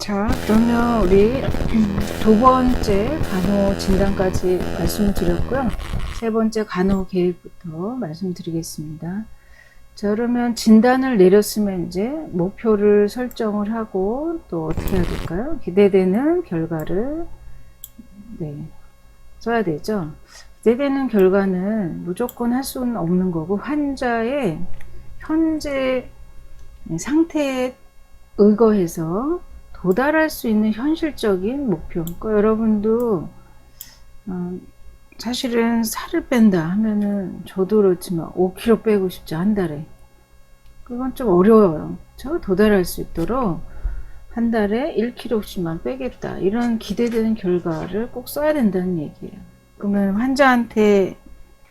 자, 그러면 우리 두 번째 간호 진단까지 말씀을 드렸고요. 세 번째 간호 계획부터 말씀드리겠습니다. 자, 그러면 진단을 내렸으면 이제 목표를 설정을 하고 또 어떻게 해야 될까요? 기대되는 결과를 써야 되죠. 기대되는 결과는 무조건 할 수는 없는 거고, 환자의 현재 상태에 의거해서 도달할 수 있는 현실적인 목표. 그러니까 여러분도 사실은 살을 뺀다 하면은, 저도 그렇지만 5kg 빼고 싶죠, 한 달에. 그건 좀 어려워요. 저 도달할 수 있도록 한 달에 1kg씩만 빼겠다, 이런 기대되는 결과를 꼭 써야 된다는 얘기예요. 그러면 환자한테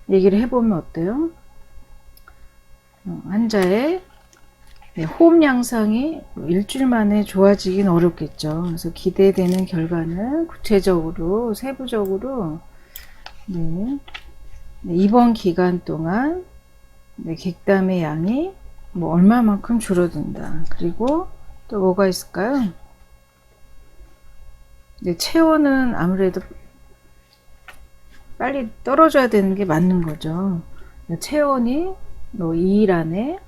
얘기를 해보면 어때요? 환자의 호흡 양상이 일주일 만에 좋아지긴 어렵겠죠. 그래서 기대되는 결과는 구체적으로, 세부적으로, 입원 기간 동안 객담의 양이 뭐 얼마만큼 줄어든다. 그리고 또 뭐가 있을까요? 체온은 아무래도 빨리 떨어져야 되는 게 맞는 거죠. 체온이 뭐 2일 안에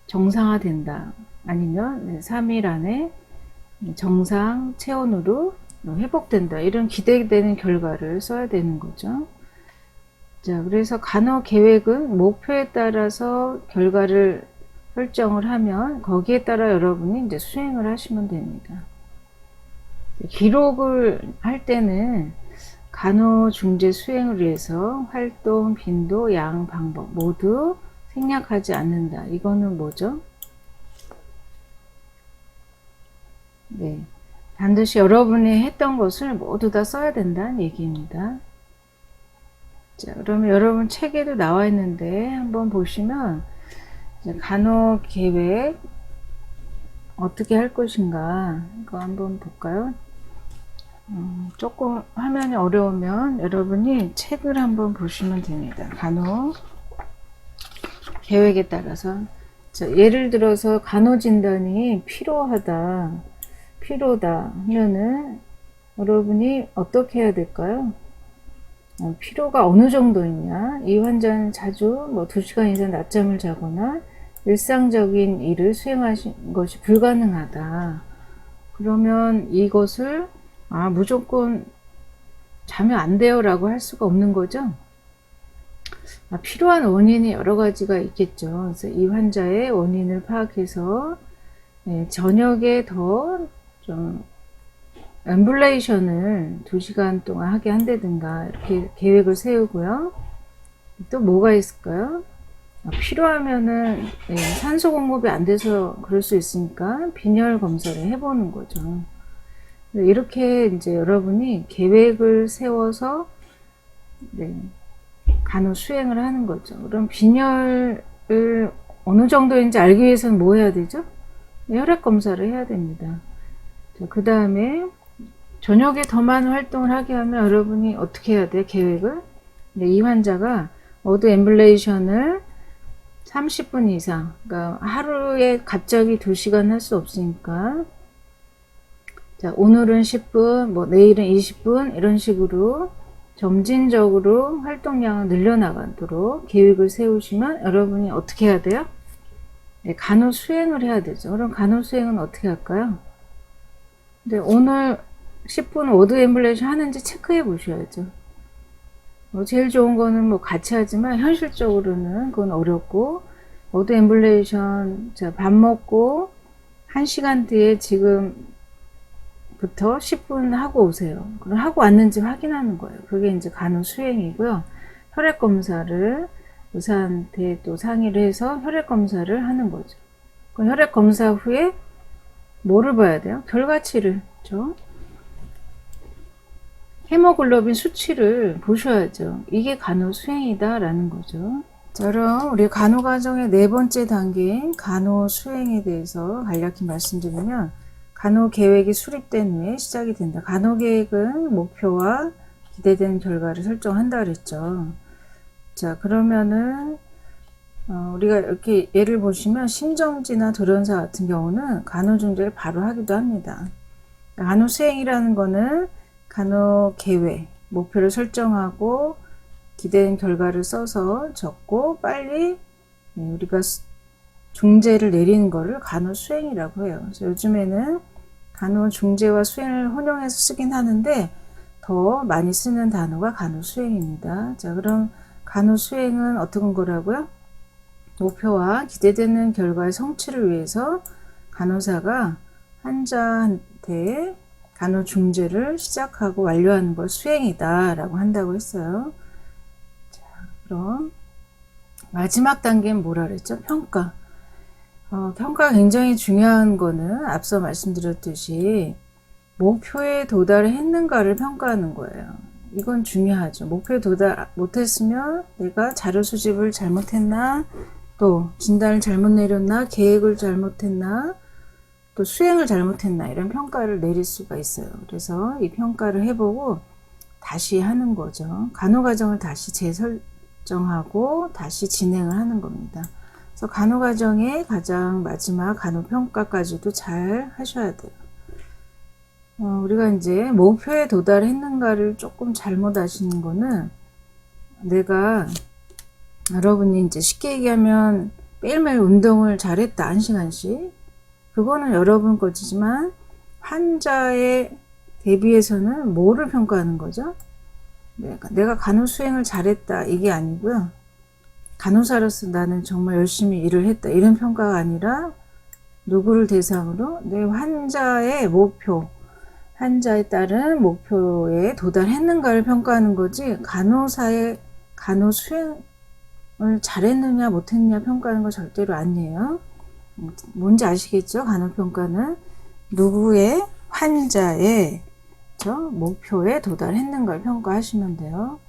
정상화된다, 아니면 3일 안에 정상 체온으로 회복된다, 이런 기대되는 결과를 써야 되는 거죠. 자, 그래서 간호 계획은 목표에 따라서 결과를 설정을 하면 거기에 따라 여러분이 이제 수행을 하시면 됩니다. 기록을 할 때는 간호 중재 수행을 위해서 활동, 빈도, 양, 방법 모두 생략하지 않는다. 이거는 뭐죠? 반드시 여러분이 했던 것을 모두 다 써야 된다는 얘기입니다. 자, 그러면 여러분 책에도 나와 있는데 한번 보시면, 간호 계획 어떻게 할 것인가, 이거 한번 볼까요? 조금 화면이 어려우면 여러분이 책을 한번 보시면 됩니다. 간호 계획에 따라서. 자, 예를 들어서 간호 진단이 필요하다, 필요다 하면은 여러분이 어떻게 해야 될까요? 필요가 어느 정도 있냐, 이 환자는 자주 뭐 2시간 이상 낮잠을 자거나 일상적인 일을 수행하신 것이 불가능하다. 그러면 이것을 무조건 자면 안 돼요 라고 할 수가 없는 거죠. 필요한 원인이 여러 가지가 있겠죠. 그래서 이 환자의 원인을 파악해서 저녁에 더 좀 앰뷸레이션을 2시간 동안 하게 한다든가, 이렇게 계획을 세우고요. 또 뭐가 있을까요? 필요하면은 산소 공급이 안 돼서 그럴 수 있으니까 빈혈 검사를 해보는 거죠. 이렇게 이제 여러분이 계획을 세워서 간호 수행을 하는 거죠. 그럼 빈혈을 어느 정도인지 알기 위해서는 뭐 해야 되죠? 혈액 검사를 해야 됩니다. 그 다음에 저녁에 더 많은 활동을 하게 하면 여러분이 어떻게 해야 돼? 계획을. 이 환자가 어드 앰뷸레이션을 30분 이상, 그러니까 하루에 갑자기 2시간 할 수 없으니까, 자, 오늘은 10분, 뭐 내일은 20분, 이런 식으로 점진적으로 활동량을 늘려나가도록 계획을 세우시면 여러분이 어떻게 해야 돼요? 간호 수행을 해야 되죠. 그럼 간호 수행은 어떻게 할까요? 오늘 10분 워드 앰뷸레이션 하는지 체크해 보셔야죠. 제일 좋은 거는 뭐 같이 하지만 현실적으로는 그건 어렵고, 워드 앰뷸레이션, 자, 밥 먹고 1시간 뒤에 지금부터 10분 하고 오세요. 그럼 하고 왔는지 확인하는 거예요. 그게 이제 간호 수행이고요. 혈액 검사를 의사한테 또 상의를 해서 혈액 검사를 하는 거죠. 그럼 혈액 검사 후에 뭐를 봐야 돼요? 결과치를, 그렇죠? 헤모글로빈 수치를 보셔야죠. 이게 간호 수행이다 라는 거죠. 자, 그럼 우리 간호 과정의 4번째 단계인 간호 수행에 대해서 간략히 말씀드리면, 간호 계획이 수립된 후에 시작이 된다. 간호 계획은 목표와 기대되는 결과를 설정한다 그랬죠. 자, 그러면은 우리가 이렇게 예를 보시면 심정지나 돌연사 같은 경우는 간호중재를 바로 하기도 합니다. 간호수행이라는 거는 간호계획, 목표를 설정하고 기대된 결과를 써서 적고 빨리 우리가 중재를 내리는 거를 간호수행이라고 해요. 그래서 요즘에는 간호중재와 수행을 혼용해서 쓰긴 하는데 더 많이 쓰는 단어가 간호수행입니다. 자, 그럼 간호수행은 어떤 거라고요? 목표와 기대되는 결과의 성취를 위해서 간호사가 환자한테 간호중재를 시작하고 완료하는 걸 수행이다 라고 한다고 했어요. 자, 그럼 마지막 단계는 뭐라 그랬죠? 평가. 평가가 굉장히 중요한 거는 앞서 말씀드렸듯이 목표에 도달했는가를 평가하는 거예요. 이건 중요하죠. 목표에 도달 못했으면 내가 자료 수집을 잘못했나, 또 진단을 잘못 내렸나, 계획을 잘못했나, 또 수행을 잘못했나 이런 평가를 내릴 수가 있어요. 그래서 이 평가를 해보고 다시 하는 거죠. 간호과정을 다시 재설정하고 다시 진행을 하는 겁니다. 그래서 간호과정의 가장 마지막 간호평가까지도 잘 하셔야 돼요. 우리가 이제 목표에 도달했는가를 조금 잘못 아시는 거는 내가 여러분이 이제 쉽게 얘기하면 매일매일 운동을 잘했다 1시간씩 그거는 여러분 거지만 환자에 대비해서는 뭐를 평가하는 거죠? 내가 간호 수행을 잘했다 이게 아니고요. 간호사로서 나는 정말 열심히 일을 했다 이런 평가가 아니라 누구를 대상으로 내 환자의 목표 환자에 따른 목표에 도달했는가를 평가하는 거지 간호사의 간호 수행을 잘했느냐 못했느냐 평가하는 거 절대로 아니에요. 뭔지 아시겠죠? 간호평가는 누구의 환자의 목표에 도달했는가를 평가하시면 돼요.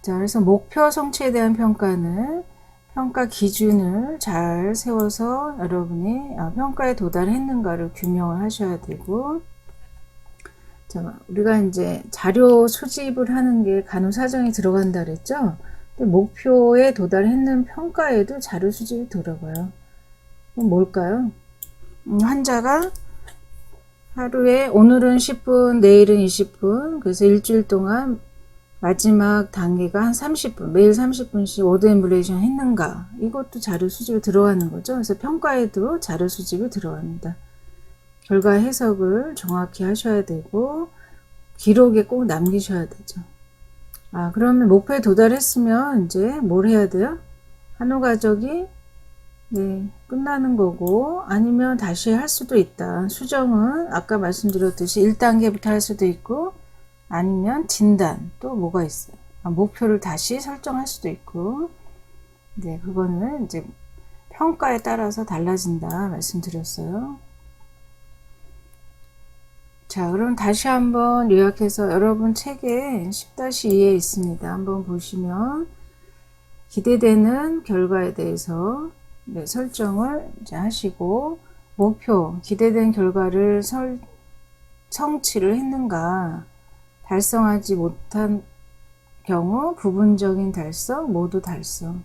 자, 그래서 목표 성취에 대한 평가는 평가 기준을 잘 세워서 여러분이 평가에 도달했는가를 규명을 하셔야 되고, 자, 우리가 이제 자료 수집을 하는 게 간호사정에 들어간다 그랬죠? 근데 목표에 도달했는 평가에도 자료 수집이 들어가요. 그럼 뭘까요? 환자가 하루에 오늘은 10분, 내일은 20분, 그래서 일주일 동안 마지막 단계가 한 30분, 매일 30분씩 워드 앰뷸레이션 했는가? 이것도 자료 수집에 들어가는 거죠. 그래서 평가에도 자료 수집이 들어갑니다. 결과 해석을 정확히 하셔야 되고 기록에 꼭 남기셔야 되죠. 그러면 목표에 도달했으면 이제 뭘 해야 돼요? 간호가족이 끝나는 거고 아니면 다시 할 수도 있다. 수정은 아까 말씀드렸듯이 1단계부터 할 수도 있고 아니면 진단 또 뭐가 있어요. 목표를 다시 설정할 수도 있고 그거는 이제 평가에 따라서 달라진다 말씀드렸어요. 자, 그럼 다시 한번 요약해서 여러분 책에 10-2에 있습니다. 한번 보시면 기대되는 결과에 대해서 설정을 이제 하시고 목표, 기대된 결과를 성취를 했는가 달성하지 못한 경우 부분적인 달성, 모두 달성.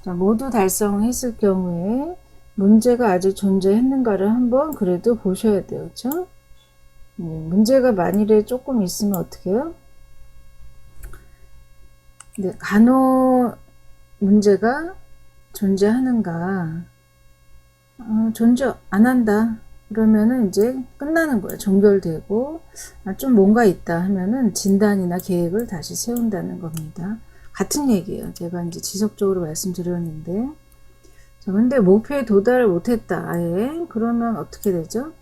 자, 모두 달성했을 경우에 문제가 아직 존재했는가를 한번 그래도 보셔야 돼요. 그렇죠? 문제가 만일에 조금 있으면 어떻게 해요? 간호 문제가 존재하는가? 존재 안 한다. 그러면은 이제 끝나는 거예요. 종결되고 좀 뭔가 있다 하면은 진단이나 계획을 다시 세운다는 겁니다. 같은 얘기예요. 제가 이제 지속적으로 말씀드렸는데 자, 근데 목표에 도달을 못했다. 아예 그러면 어떻게 되죠?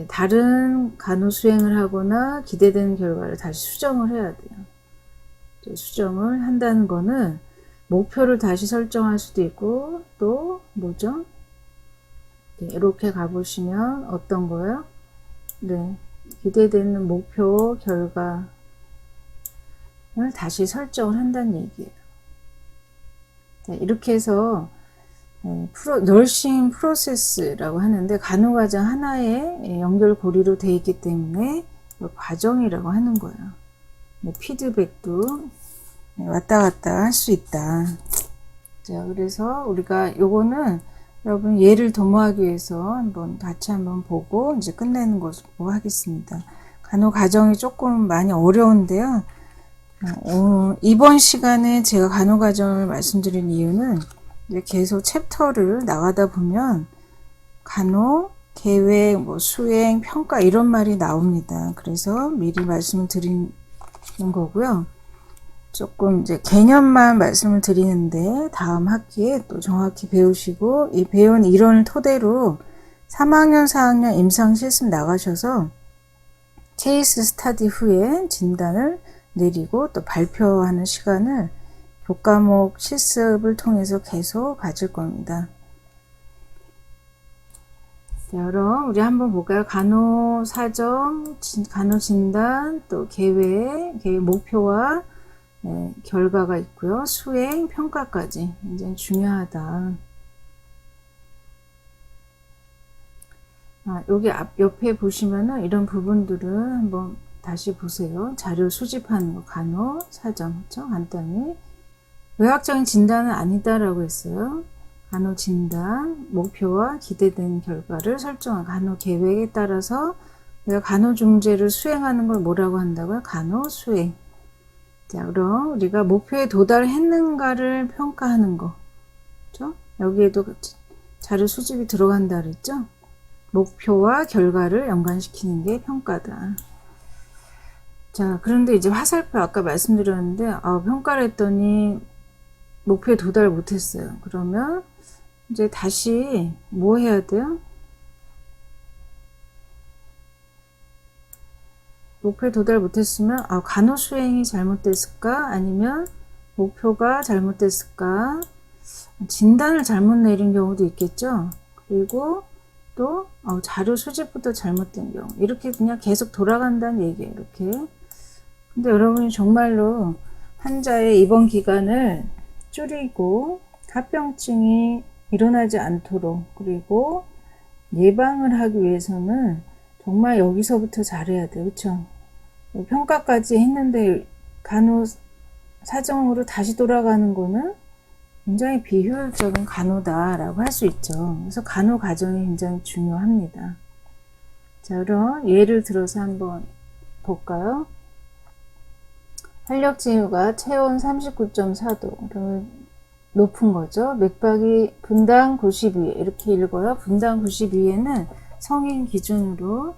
다른 간호 수행을 하거나 기대되는 결과를 다시 수정을 해야 돼요. 수정을 한다는 거는 목표를 다시 설정할 수도 있고 또 뭐죠? 이렇게 가보시면 어떤 거요? 기대되는 목표 결과를 다시 설정을 한다는 얘기예요. 이렇게 해서 널싱 프로세스라고 하는데 간호과정 하나의 연결고리로 되어 있기 때문에 과정이라고 하는 거예요. 피드백도 왔다 갔다 할 수 있다. 자, 그래서 우리가 요거는 여러분 예를 도모하기 위해서 같이 한번 보고 이제 끝내는 것으로 하겠습니다. 간호가정이 조금 많이 어려운데요. 이번 시간에 제가 간호가정을 말씀드린 이유는 이제 계속 챕터를 나가다 보면 간호, 계획, 수행, 평가 이런 말이 나옵니다. 그래서 미리 말씀을 드리는 거고요. 조금 이제 개념만 말씀을 드리는데 다음 학기에 또 정확히 배우시고 이 배운 이론을 토대로 3학년, 4학년 임상 실습 나가셔서 케이스 스타디 후에 진단을 내리고 또 발표하는 시간을 교과목 실습을 통해서 계속 가질 겁니다. 자, 그럼 우리 한번 볼까요? 간호사정, 간호진단, 또 계획 목표와 결과가 있고요. 수행, 평가까지 굉장히 중요하다. 여기 옆에 보시면은 이런 부분들은 한번 다시 보세요. 자료 수집하는 거, 간호, 사정, 그렇죠? 간단히. 의학적인 진단은 아니다라고 했어요. 간호 진단, 목표와 기대된 결과를 설정한 간호 계획에 따라서 내가 간호 중재를 수행하는 걸 뭐라고 한다고요? 간호 수행. 자, 그럼 우리가 목표에 도달했는가를 평가하는 거. 그렇죠? 여기에도 자료 수집이 들어간다 그랬죠? 목표와 결과를 연관시키는 게 평가다. 자, 그런데 이제 화살표 아까 말씀드렸는데 평가를 했더니 목표에 도달 못했어요. 그러면 이제 다시 뭐 해야 돼요? 목표에 도달 못했으면 간호 수행이 잘못됐을까? 아니면 목표가 잘못됐을까? 진단을 잘못 내린 경우도 있겠죠? 그리고 또 자료 수집부터 잘못된 경우 이렇게 그냥 계속 돌아간다는 얘기예요. 이렇게. 근데 여러분이 정말로 환자의 입원 기간을 줄이고 합병증이 일어나지 않도록 그리고 예방을 하기 위해서는 정말 여기서부터 잘해야 돼요. 그렇죠? 평가까지 했는데 간호 사정으로 다시 돌아가는 거는 굉장히 비효율적인 간호다라고 할 수 있죠. 그래서 간호 과정이 굉장히 중요합니다. 자, 그럼 예를 들어서 한번 볼까요? 활력 징후가 체온 39.4도. 그러면 높은 거죠. 맥박이 분당 92 이렇게 읽어요. 분당 92에는 성인 기준으로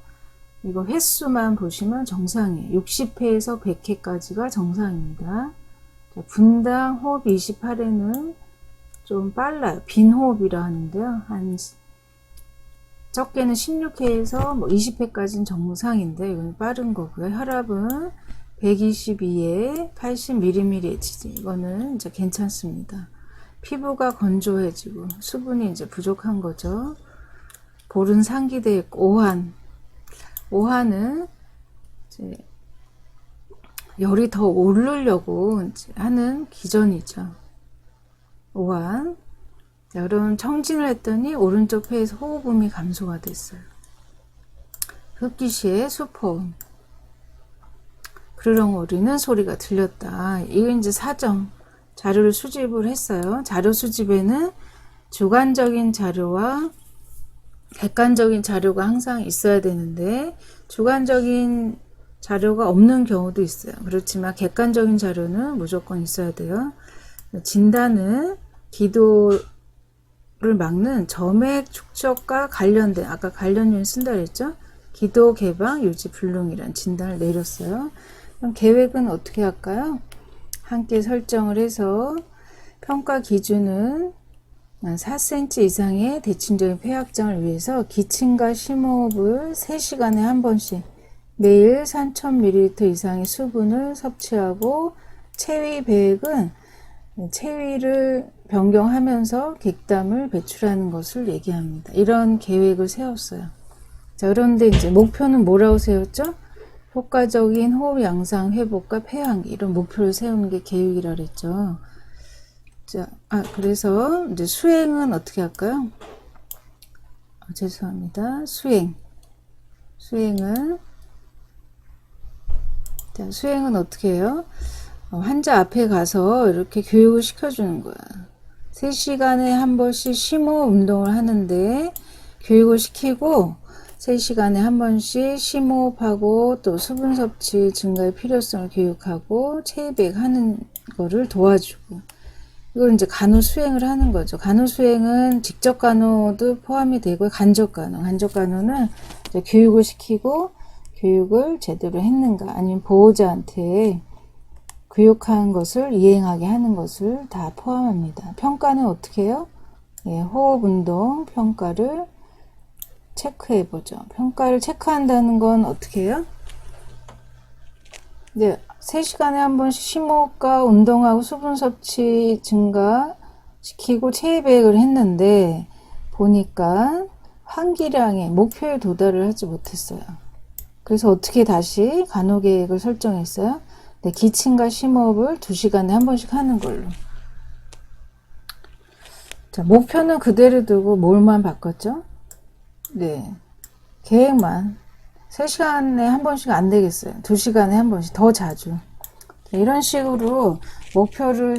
이거 횟수만 보시면 정상이에요. 60회에서 100회까지가 정상입니다. 자, 분당 호흡 28회는 좀 빨라요. 빈 호흡이라 하는데요. 한 적게는 16회에서 20회까지는 정상인데 이건 빠른 거고요. 혈압은 122에 80mmHg 이거는 이제 괜찮습니다. 피부가 건조해지고 수분이 이제 부족한 거죠. 볼은 상기되어 있고 오한은 이제 열이 더 오르려고 이제 하는 기전이죠. 오한. 자, 그럼 청진을 했더니 오른쪽 폐에서 호흡음이 감소가 됐어요. 흡기 시에 수포음. 그르렁거리는 소리가 들렸다. 이거 이제 사정. 자료를 수집을 했어요. 자료 수집에는 주관적인 자료와 객관적인 자료가 항상 있어야 되는데 주관적인 자료가 없는 경우도 있어요. 그렇지만 객관적인 자료는 무조건 있어야 돼요. 진단은 기도를 막는 점액 축적과 관련된 아까 관련율 쓴다 그랬죠? 기도 개방 유지 불능이란 진단을 내렸어요. 그럼 계획은 어떻게 할까요? 함께 설정을 해서 평가 기준은 4cm 이상의 대칭적인 폐확장을 위해서 기침과 심호흡을 3시간에 한 번씩 매일 3000ml 이상의 수분을 섭취하고 체위 배액은 체위를 변경하면서 객담을 배출하는 것을 얘기합니다. 이런 계획을 세웠어요. 자, 그런데 이제 목표는 뭐라고 세웠죠? 효과적인 호흡 양상 회복과 폐환기 이런 목표를 세우는 게 계획이라 그랬죠. 자, 그래서 이제 수행은 어떻게 할까요? 죄송합니다. 수행은 어떻게 해요? 환자 앞에 가서 이렇게 교육을 시켜주는 거야. 3시간에 한 번씩 심호 운동을 하는데 교육을 시키고 3시간에 한 번씩 심호흡하고 또 수분 섭취 증가의 필요성을 교육하고 체이백 하는 거를 도와주고, 이걸 이제 간호 수행을 하는 거죠. 간호 수행은 직접 간호도 포함이 되고 간접 간호는 이제 교육을 시키고 교육을 제대로 했는가 아니면 보호자한테 교육한 것을 이행하게 하는 것을 다 포함합니다. 평가는 어떻게 해요? 예, 호흡 운동 평가를 체크해 보죠. 평가를 체크한다는 건 어떻게 해요? 이제 3시간에 한 번씩 심호흡과 운동하고 수분 섭취 증가 시키고 체이백을 했는데 보니까 한기량의 목표에 도달을 하지 못했어요. 그래서 어떻게 다시 간호 계획을 설정했어요? 네, 기침과 심호흡을 2시간에 한 번씩 하는 걸로. 자, 목표는 그대로 두고 뭘만 바꿨죠? 네, 계획만 3시간에 한 번씩 안 되겠어요. 2시간에 한 번씩 더 자주. 이런 식으로 목표를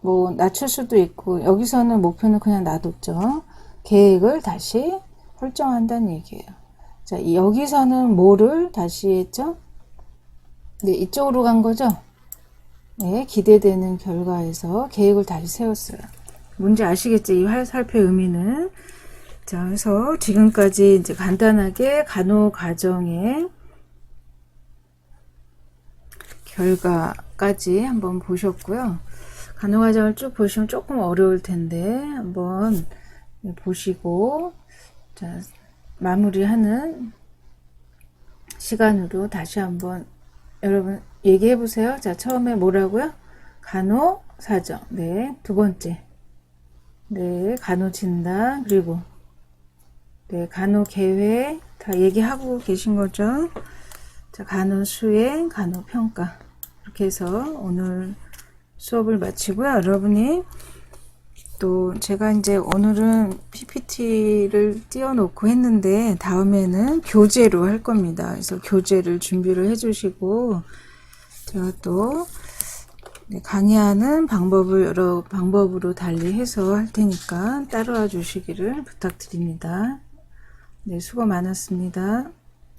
뭐 낮출 수도 있고, 여기서는 목표는 그냥 놔뒀죠. 계획을 다시 설정한다는 얘기예요. 자, 여기서는 뭐를 다시 했죠? 네, 이쪽으로 간 거죠? 네, 기대되는 결과에서 계획을 다시 세웠어요. 뭔지 아시겠죠? 이 화살표의 의미는. 자, 그래서 지금까지 이제 간단하게 간호 과정의 결과까지 한번 보셨고요. 간호 과정을 쭉 보시면 조금 어려울 텐데 한번 보시고, 자, 마무리하는 시간으로 다시 한번 여러분 얘기해 보세요. 자, 처음에 뭐라고요? 간호 사정. 네, 두 번째. 네, 간호 진단. 그리고 네, 간호 계획 다 얘기하고 계신 거죠. 자, 간호 수행, 간호 평가. 이렇게 해서 오늘 수업을 마치고요. 여러분이 또 제가 이제 오늘은 PPT를 띄워놓고 했는데 다음에는 교재로 할 겁니다. 그래서 교재를 준비를 해주시고 제가 또 강의하는 방법을 여러 방법으로 달리해서 할 테니까 따라와 주시기를 부탁드립니다. 네, 수고 많았습니다.